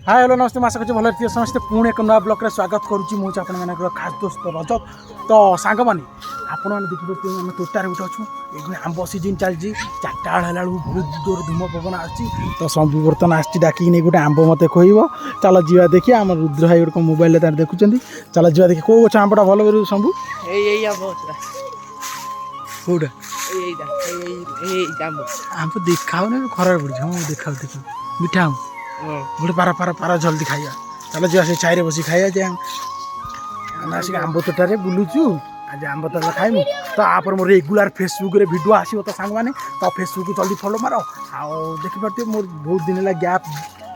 Hi hello नमस्ते आशा कर भल समस्ते पुणी एक नया ब्लॉग रे स्वागत करुच्ची मुझे आप खास दोस्त रजत तो सांग मैंने आपण मैंने देखिए आम तोटार गोटे अच्छू ये आंब सीजन चलती चार्टा बेला बहुत जोर धूम पवन आसी तो सब बर्तन आसी डाक नहीं गोटे आंब मत खोब चल जा देखिए आम रुद्र भाई गोटे मोबाइल देखुं चल जा देखिए कौ गच आंबटा भल कर शंभु कौटा आंब देखा खराब पड़ी हाँ देखा देखा मीठा आम गोटे पारा पारा पारा जल्दी खाइया चल जा से छाई बस खाइया जे आम आसिक आंब तोटारे बुलुचु आज आंब तोटा खाइमु तो आप मोर रेगुलर फेसबुक रे वीडियो आसो तो सांग मैंने तो फेसबुक जल्दी फॉलो मार आउ देखिपे मोर बहुत दिन है गैप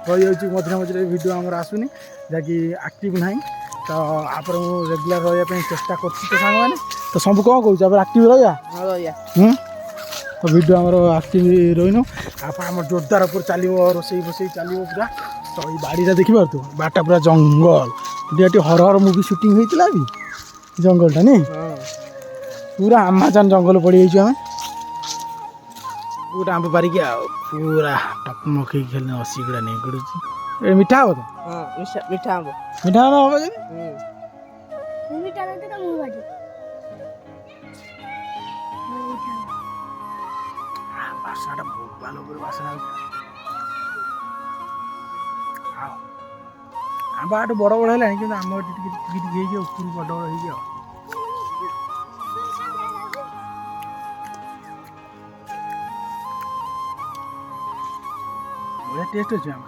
रही मझे मझे वीडियो आमर आसुनी जहाँकि आक्टिव ना तो आप रेगुलर रहा चेष्टा कर सांग मैंने तो सब कौन कौन आक्टिव रहा तो वीडियो आमर आक्टिव रहीन आप जोरदार ऊपर चलो रोसे बोसे चलो पूरा तो ये बाड़ी देखिए तो बाटा पूरा जंगल ये हर मुवी शूटिंग होता भी जंगलटा नहीं पूरा आमाजान जंगल पड़ जाइए आम गोटे आंब पारिक पूरा टकमक खेलने असी गुड़ा नहीं पड़ू मीठा हम तो मीठा आंब मीठा हम बासना भोपाल बासना आंब आठ बड़ बड़ है कि आम ऊपर बड़ बड़ हो बढ़िया टेस्ट अच्छे आम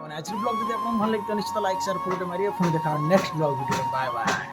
नेचुरल ब्लॉग जो आप भल लगे तो निश्चित लाइक शेयर फॉलो मारिए पुणी देखा next blog video bye bye.